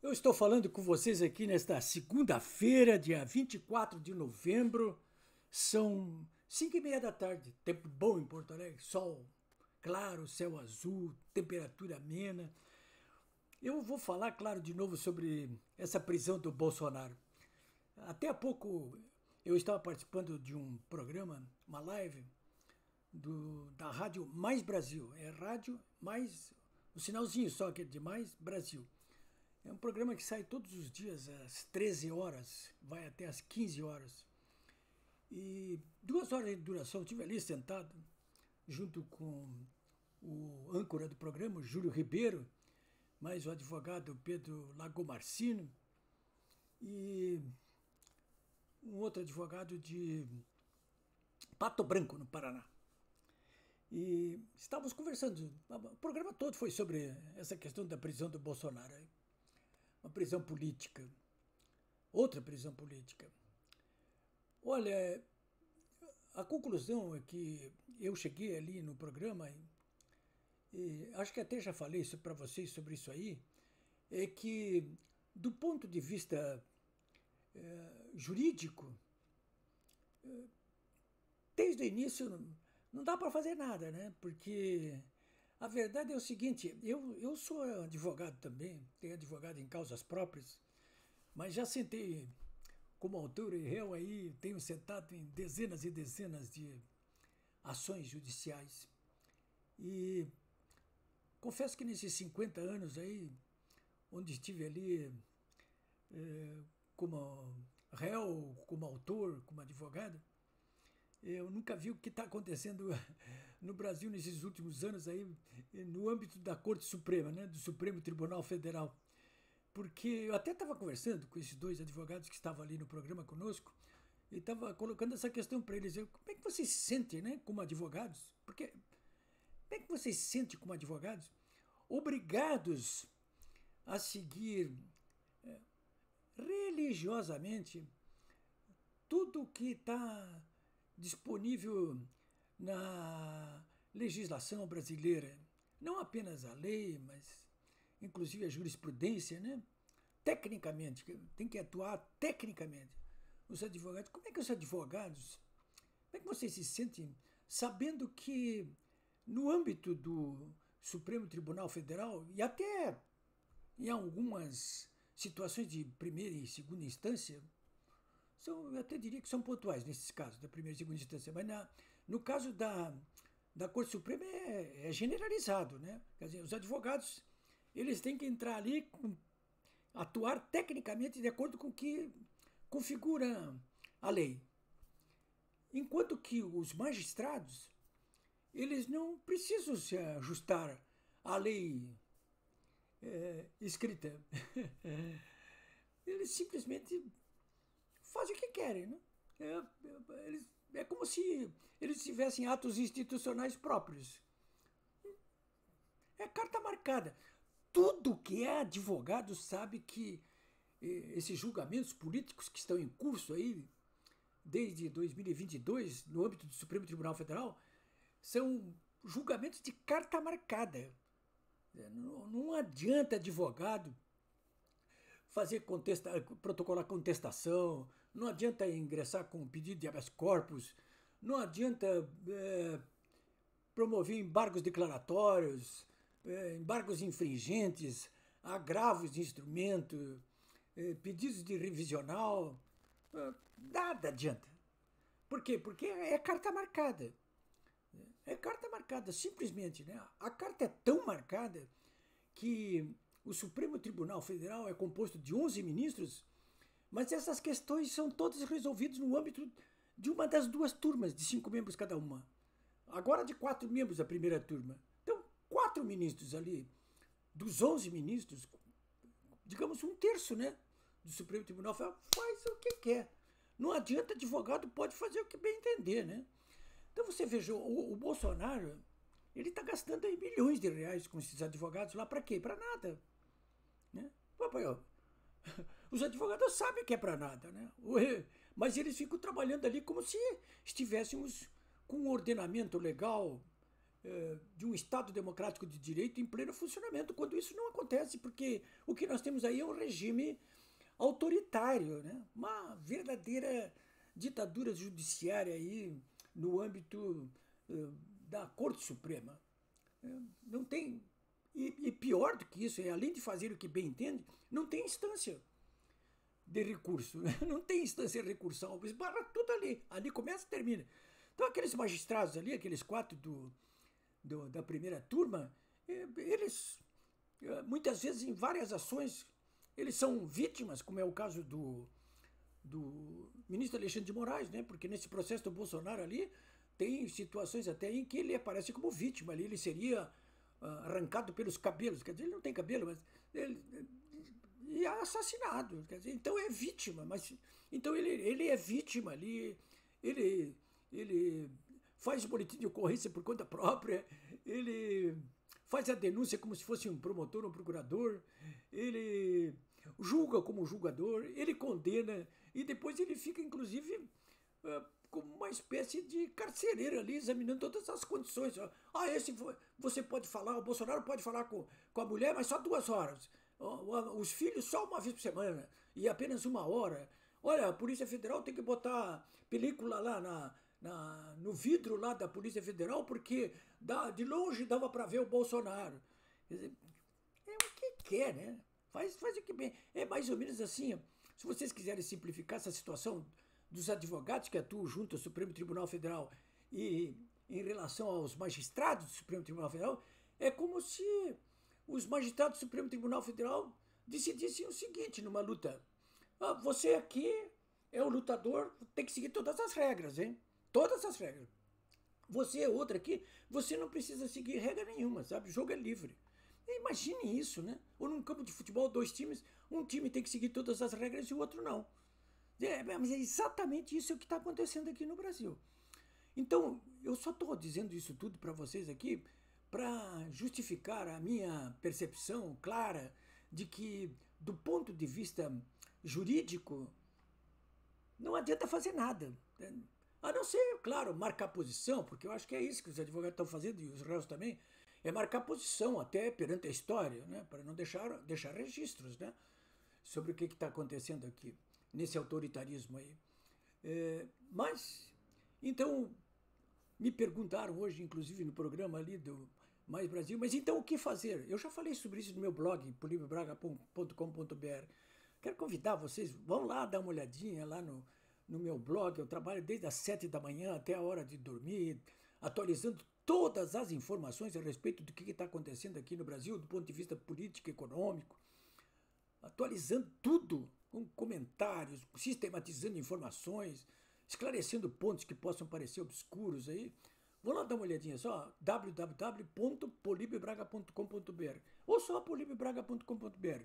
Eu estou falando com vocês aqui nesta segunda-feira, dia 24 de novembro. São 5:30 da tarde. Tempo bom em Porto Alegre. Sol claro, céu azul, temperatura amena. Eu vou falar, claro, de novo sobre essa prisão do Bolsonaro. Até há pouco eu estava participando de um programa, uma live, da Rádio Mais Brasil. É Rádio Mais, o sinalzinho só que é de Mais Brasil. É um programa que sai todos os dias às 13 horas, vai até às 15 horas. E 2 horas de duração, eu estive ali sentado, junto com o âncora do programa, o Júlio Ribeiro, mais o advogado Pedro Lagomarcino e um outro advogado de Pato Branco, no Paraná. E estávamos conversando, o programa todo foi sobre essa questão da prisão do Bolsonaro. Uma prisão política, outra prisão política. Olha, a conclusão é que eu cheguei ali no programa, e acho que até já falei para vocês sobre isso aí, é que do ponto de vista jurídico, desde o início não dá para fazer nada, né? Porque a verdade é o seguinte, eu sou advogado também, tenho advogado em causas próprias, mas já sentei como autor e réu aí, tenho sentado em dezenas e dezenas de ações judiciais. E confesso que nesses 50 anos aí, onde estive ali como réu, como autor, como advogado, eu nunca vi o que está acontecendo no Brasil nesses últimos anos aí, no âmbito da Corte Suprema, né, do Supremo Tribunal Federal. Porque eu até estava conversando com esses dois advogados que estavam ali no programa conosco e estava colocando essa questão para eles. Como é que vocês se sentem, né, como advogados? Porque como é que vocês se sentem como advogados obrigados a seguir religiosamente tudo que está disponível na legislação brasileira? Não apenas a lei, mas inclusive a jurisprudência, né? Tecnicamente, tem que atuar tecnicamente. Os advogados, como é que os advogados, como é que vocês se sentem sabendo que no âmbito do Supremo Tribunal Federal e até em algumas situações de primeira e segunda instância, eu até diria que são pontuais nesses casos, da primeira e segunda instância, mas no caso da Corte Suprema é generalizado, né? Quer dizer, os advogados eles têm que entrar ali, atuar tecnicamente de acordo com o que configura a lei. Enquanto que os magistrados, eles não precisam se ajustar à lei escrita. Eles simplesmente fazem o que querem, né? É como se eles tivessem atos institucionais próprios. É carta marcada. Tudo que é advogado sabe que esses julgamentos políticos que estão em curso aí, desde 2022, no âmbito do Supremo Tribunal Federal, são julgamentos de carta marcada. Não adianta advogado protocolar contestação, não adianta ingressar com pedido de habeas corpus, não adianta promover embargos declaratórios, embargos infringentes, agravos de instrumento, pedidos de revisional. Nada adianta. Por quê? Porque é carta marcada. É carta marcada, simplesmente. Né? A carta é tão marcada que o Supremo Tribunal Federal é composto de 11 ministros, mas essas questões são todas resolvidas no âmbito de uma das duas turmas, de 5 membros cada uma. Agora de 4 membros a primeira turma. Então, 4 ministros ali, dos 11 ministros, digamos um terço, né, do Supremo Tribunal Federal, faz o que quer. Não adianta, advogado pode fazer o que bem entender, né? Então você veja, o Bolsonaro, ele está gastando aí milhões de reais com esses advogados lá para quê? Para nada. Né? Os advogados sabem que é para nada, né? Mas eles ficam trabalhando ali como se estivéssemos com um ordenamento legal de um Estado democrático de direito em pleno funcionamento, quando isso não acontece, porque o que nós temos aí é um regime autoritário, né? Uma verdadeira ditadura judiciária aí no âmbito da Corte Suprema. Não tem. E pior do que isso, além de fazer o que bem entende, não tem instância de recurso, né? Não tem instância recursal, esbarra tudo ali. Ali começa e termina. Então, aqueles magistrados ali, aqueles 4 da primeira turma, eles, muitas vezes, em várias ações, eles são vítimas, como é o caso do ministro Alexandre de Moraes, né? Porque nesse processo do Bolsonaro ali, tem situações até em que ele aparece como vítima ali, ele seria arrancado pelos cabelos, quer dizer, ele não tem cabelo, mas ele e é assassinado, quer dizer, então é vítima, mas então ele é vítima ali, ele faz boletim de ocorrência por conta própria, ele faz a denúncia como se fosse um promotor ou um procurador, ele julga como julgador, ele condena e depois ele fica, inclusive, como uma espécie de carcereiro ali, examinando todas as condições. Esse você pode falar, o Bolsonaro pode falar com a mulher, mas só 2 horas. Os filhos só uma vez por semana e apenas 1 hora. Olha, a Polícia Federal tem que botar película lá no vidro lá da Polícia Federal, porque de longe dava para ver o Bolsonaro. Quer dizer, é o que quer, né? Faz o que bem. É mais ou menos assim. Se vocês quiserem simplificar essa situação dos advogados que atuam junto ao Supremo Tribunal Federal e em relação aos magistrados do Supremo Tribunal Federal, é como se os magistrados do Supremo Tribunal Federal decidissem o seguinte numa luta. Você aqui é o lutador, tem que seguir todas as regras, hein? Todas as regras. Você é outro aqui, você não precisa seguir regra nenhuma, sabe? O jogo é livre. Imagine isso, né? Ou num campo de futebol, 2 times, um time tem que seguir todas as regras e o outro não. Mas é exatamente isso que está acontecendo aqui no Brasil. Então, eu só estou dizendo isso tudo para vocês aqui para justificar a minha percepção clara de que, do ponto de vista jurídico, não adianta fazer nada. A não ser, claro, marcar posição, porque eu acho que é isso que os advogados estão fazendo, e os réus também, é marcar posição até perante a história, né, para não deixar registros, né, sobre o que está acontecendo aqui, nesse autoritarismo aí. Mas, então, me perguntaram hoje, inclusive no programa ali do Mais Brasil, mas então o que fazer? Eu já falei sobre isso no meu blog, polibiobraga.com.br. Quero convidar vocês, vão lá dar uma olhadinha lá no meu blog. Eu trabalho desde as 7 da manhã até a hora de dormir, atualizando todas as informações a respeito do que está acontecendo aqui no Brasil, do ponto de vista político e econômico, atualizando tudo, com comentários, sistematizando informações, esclarecendo pontos que possam parecer obscuros aí. Vou lá dar uma olhadinha só, www.polibiobraga.com.br ou só polibiobraga.com.br,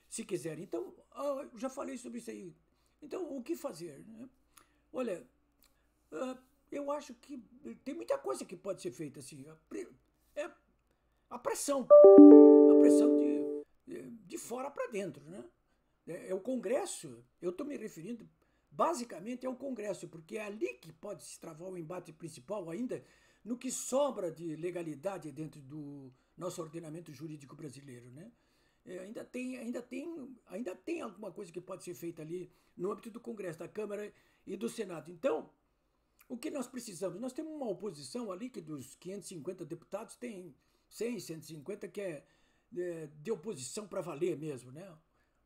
se quiserem. Então, eu já falei sobre isso aí. Então, o que fazer, né? Olha, eu acho que tem muita coisa que pode ser feita assim. A pressão de fora para dentro, né? É o Congresso, eu estou me referindo basicamente ao Congresso, porque é ali que pode se travar o embate principal ainda no que sobra de legalidade dentro do nosso ordenamento jurídico brasileiro, né? Ainda tem alguma coisa que pode ser feita ali no âmbito do Congresso, da Câmara e do Senado. Então, o que nós precisamos? Nós temos uma oposição ali que dos 550 deputados tem 100, 150 que é de oposição para valer mesmo, né?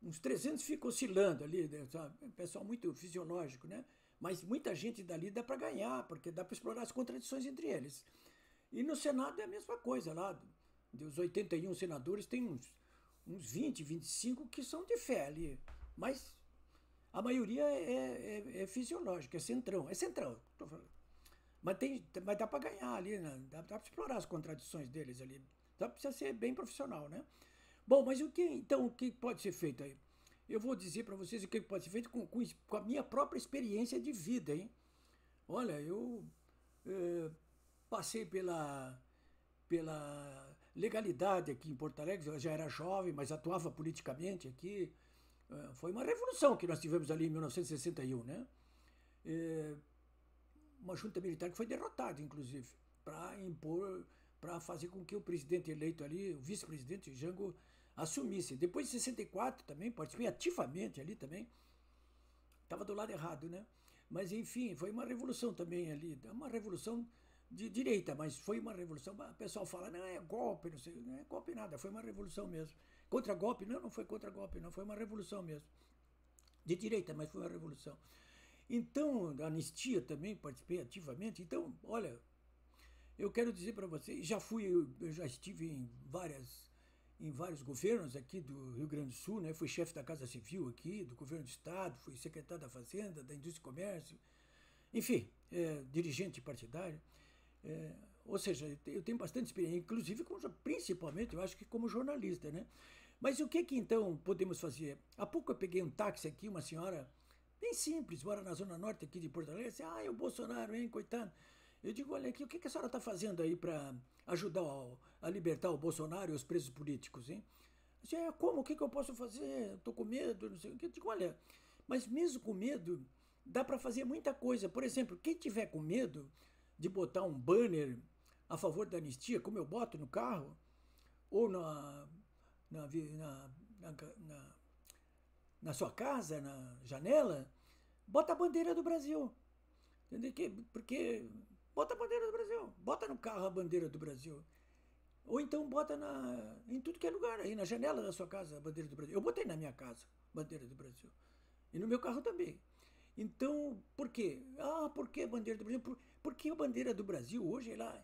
Uns 300 ficam oscilando ali, né? Pessoal muito fisiológico, né? Mas muita gente dali dá para ganhar, porque dá para explorar as contradições entre eles. E no Senado é a mesma coisa lá. Dos 81 senadores, tem uns 20, 25 que são de fé ali. Mas a maioria é fisiológica, é centrão. É centrão, tô falando. Mas dá para ganhar ali, né? Dá para explorar as contradições deles ali. Precisa ser bem profissional, né? Bom, mas o que pode ser feito aí? Eu vou dizer para vocês o que pode ser feito com a minha própria experiência de vida, hein? Olha, eu passei pela legalidade aqui em Porto Alegre. Eu já era jovem, mas atuava politicamente aqui. Foi uma revolução que nós tivemos ali em 1961, né? Uma junta militar que foi derrotada, inclusive. para impor, para fazer com que o presidente eleito ali, o vice-presidente Jango, assumisse. Depois de 64 também, participei ativamente ali também. Estava do lado errado, né? Mas, enfim, foi uma revolução também ali, uma revolução de direita, mas foi uma revolução. O pessoal fala, não, é golpe, não sei, não é golpe nada, foi uma revolução mesmo. Contra golpe? Não, não foi contra golpe, não, foi uma revolução mesmo. De direita, mas foi uma revolução. Então, a anistia também participei ativamente. Então, olha, eu quero dizer para você, eu já estive em vários governos aqui do Rio Grande do Sul, né? Fui chefe da Casa Civil aqui, do governo do Estado, fui secretário da Fazenda, da Indústria e Comércio, enfim, dirigente partidário. Ou seja, eu tenho bastante experiência, inclusive, principalmente, eu acho que como jornalista, né? Mas o que então podemos fazer? Há pouco eu peguei um táxi aqui, uma senhora bem simples, mora na zona norte aqui de Porto Alegre, disse, o Bolsonaro, hein, coitado. Eu digo, olha aqui, o que a senhora está fazendo aí para ajudar a libertar o Bolsonaro e os presos políticos, hein? Eu disse, como? O que eu posso fazer? Estou com medo, não sei o que. Eu digo, olha, mas mesmo com medo, dá para fazer muita coisa. Por exemplo, quem tiver com medo de botar um banner a favor da anistia, como eu boto no carro, ou na sua casa, na janela, bota a bandeira do Brasil. Entendeu? Porque bota a bandeira do Brasil, bota no carro a bandeira do Brasil. Ou então bota em tudo que é lugar, aí na janela da sua casa a bandeira do Brasil. Eu botei na minha casa a bandeira do Brasil. E no meu carro também. Então, por quê? Por que a bandeira do Brasil? Porque a bandeira do Brasil hoje ela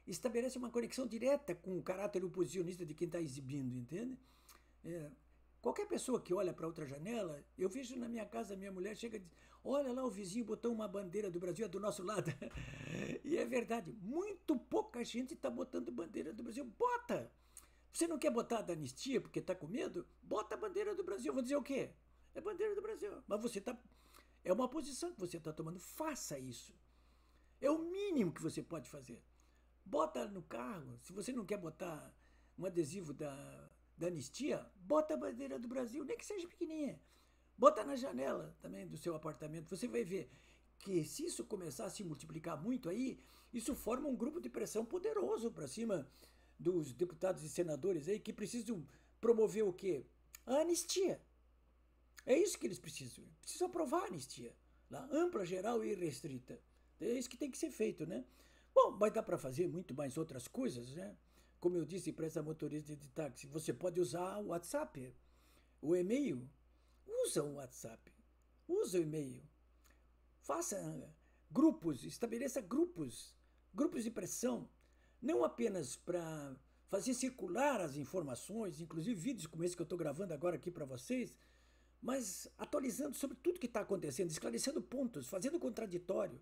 estabelece uma conexão direta com o caráter oposicionista de quem está exibindo, entende? Qualquer pessoa que olha para outra janela, eu vejo na minha casa, minha mulher chega e diz, olha lá, o vizinho botou uma bandeira do Brasil, é do nosso lado. E é verdade, muito pouca gente está botando bandeira do Brasil. Bota! Você não quer botar da anistia porque está com medo? Bota a bandeira do Brasil. Vou dizer o quê? É bandeira do Brasil. Mas você está... É uma posição que você está tomando. Faça isso. É o mínimo que você pode fazer. Bota no carro. Se você não quer botar um adesivo da anistia, bota a bandeira do Brasil, nem que seja pequenininha. Bota na janela também do seu apartamento. Você vai ver que se isso começar a se multiplicar muito aí, isso forma um grupo de pressão poderoso para cima dos deputados e senadores aí que precisam promover o quê? A anistia. É isso que eles precisam. Precisam aprovar a anistia. Lá, ampla, geral e irrestrita. É isso que tem que ser feito, né? Bom, mas dá para fazer muito mais outras coisas, né? Como eu disse para essa motorista de táxi, você pode usar o WhatsApp, o e-mail. Usa o WhatsApp, usa o e-mail. Faça grupos, estabeleça grupos de pressão, não apenas para fazer circular as informações, inclusive vídeos como esse que eu estou gravando agora aqui para vocês, mas atualizando sobre tudo que está acontecendo, esclarecendo pontos, fazendo contraditório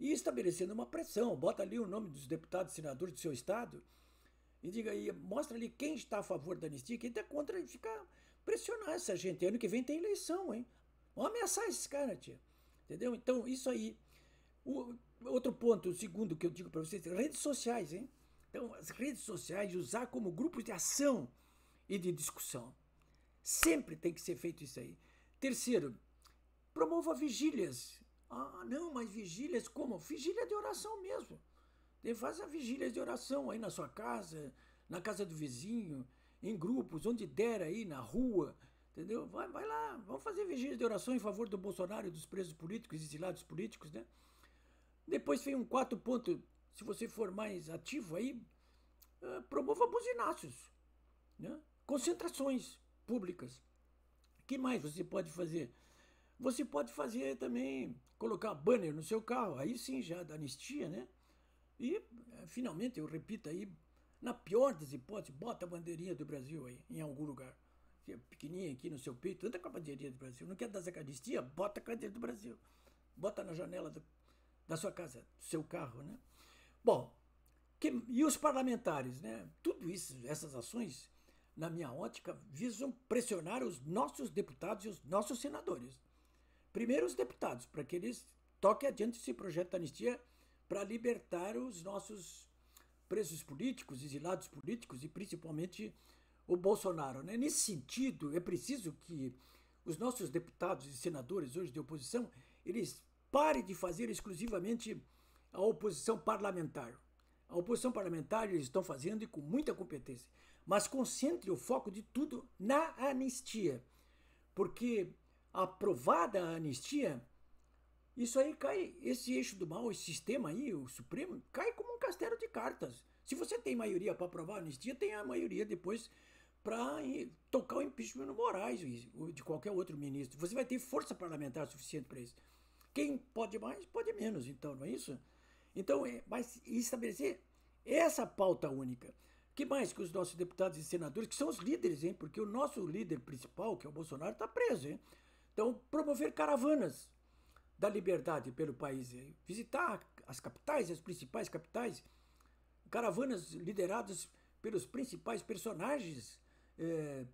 e estabelecendo uma pressão. Bota ali o nome dos deputados e senadores do seu estado e diga aí, mostra ali quem está a favor da anistia, quem está contra, e fica pressionar essa gente. Ano que vem tem eleição, hein? Vamos ameaçar esses caras, tia. Entendeu? Então, isso aí. Outro ponto, o segundo que eu digo para vocês, redes sociais, hein? Então, as redes sociais, usar como grupos de ação e de discussão. Sempre tem que ser feito isso aí. Terceiro, promova vigílias. Não, mas vigílias como? Vigília de oração mesmo. Faça vigílias de oração aí na sua casa, na casa do vizinho, em grupos, onde der aí, na rua, entendeu? Vai lá, vamos fazer vigília de oração em favor do Bolsonaro e dos presos políticos, exilados políticos, né? Depois vem um quarto ponto, se você for mais ativo aí, promova buzinaços, né? Concentrações públicas. O que mais você pode fazer? Você pode fazer também, colocar banner no seu carro, aí sim já da anistia, né? E, finalmente, eu repito aí, na pior das hipóteses, bota a bandeirinha do Brasil aí, em algum lugar. Pequenininha aqui no seu peito, anda com a bandeirinha do Brasil. Não quer dar essa anistia? Bota a bandeira do Brasil. Bota na janela da sua casa, do seu carro, né? Bom, e os parlamentares, né? Tudo isso, essas ações, na minha ótica, visam pressionar os nossos deputados e os nossos senadores. Primeiro os deputados, para que eles toquem adiante esse projeto de anistia para libertar os nossos presos políticos, exilados políticos e principalmente o Bolsonaro, né? Nesse sentido, é preciso que os nossos deputados e senadores hoje de oposição, eles parem de fazer exclusivamente a oposição parlamentar. A oposição parlamentar eles estão fazendo e com muita competência, mas concentre o foco de tudo na anistia, porque aprovada a anistia, isso aí cai, esse eixo do mal, esse sistema aí, o Supremo, cai como um castelo de cartas. Se você tem maioria para aprovar a anistia, tem a maioria depois para tocar o impeachment no Moraes ou de qualquer outro ministro. Você vai ter força parlamentar suficiente para isso. Quem pode mais, pode menos, então, não é isso? Então, mas estabelecer essa pauta única. Que mais que os nossos deputados e senadores, que são os líderes, hein? Porque o nosso líder principal, que é o Bolsonaro, está preso, hein? Então, promover caravanas da liberdade pelo país, hein? Visitar as capitais, as principais capitais, caravanas lideradas pelos principais personagens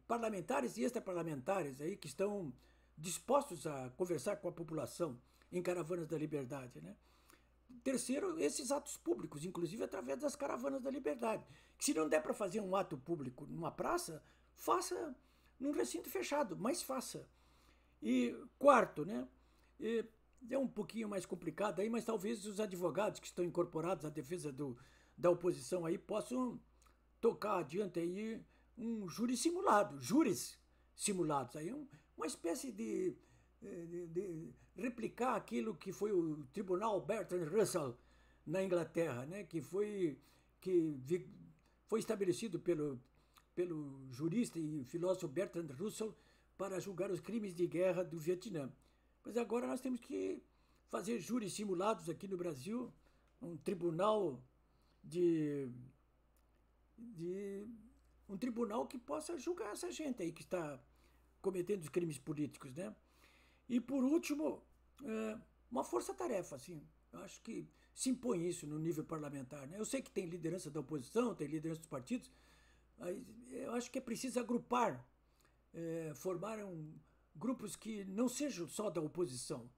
parlamentares e extraparlamentares aí que estão dispostos a conversar com a população em caravanas da liberdade, né? Terceiro, esses atos públicos, inclusive através das caravanas da liberdade. Que se não der para fazer um ato público numa praça, faça num recinto fechado, mas faça. E quarto, né? É um pouquinho mais complicado aí, mas talvez os advogados que estão incorporados à defesa da oposição aí possam tocar adiante aí um júri simulado, júris simulados aí, uma espécie de replicar aquilo que foi o Tribunal Bertrand Russell na Inglaterra, né, que foi estabelecido pelo jurista e filósofo Bertrand Russell para julgar os crimes de guerra do Vietnã. Mas agora nós temos que fazer júris simulados aqui no Brasil, um tribunal um tribunal que possa julgar essa gente aí que está cometendo os crimes políticos, né? E por último, uma força-tarefa, assim. Eu acho que se impõe isso no nível parlamentar, né? Eu sei que tem liderança da oposição, tem liderança dos partidos, mas eu acho que é preciso agrupar, formar grupos que não sejam só da oposição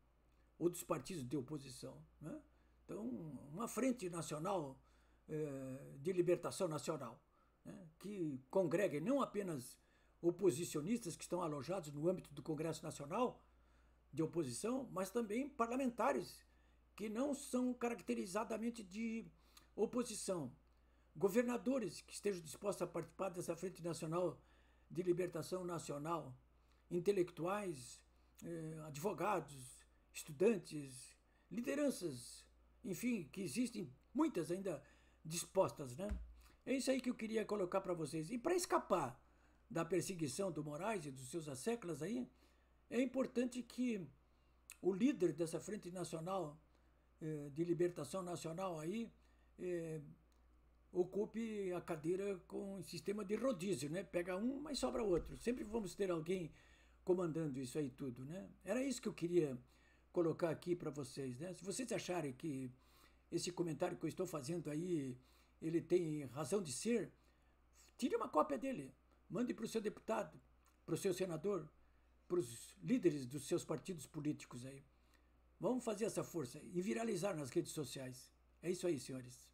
ou dos partidos de oposição, né? Então, uma frente nacional de libertação nacional, né? Que congregue não apenas oposicionistas que estão alojados no âmbito do Congresso Nacional de oposição, mas também parlamentares que não são caracterizadamente de oposição, governadores que estejam dispostos a participar dessa Frente Nacional de Libertação Nacional, intelectuais, advogados, estudantes, lideranças, enfim, que existem muitas ainda dispostas, né? É isso aí que eu queria colocar para vocês. E para escapar da perseguição do Moraes e dos seus asseclas aí, é importante que o líder dessa Frente Nacional de Libertação Nacional aí ocupe a cadeira com sistema de rodízio, né? Pega um, mas sobra outro. Sempre vamos ter alguém comandando isso aí tudo, né? Era isso que eu queria colocar aqui para vocês, né? Se vocês acharem que esse comentário que eu estou fazendo aí, ele tem razão de ser, tire uma cópia dele, mande para o seu deputado, para o seu senador, para os líderes dos seus partidos políticos aí. Vamos fazer essa força e viralizar nas redes sociais. É isso aí, senhores.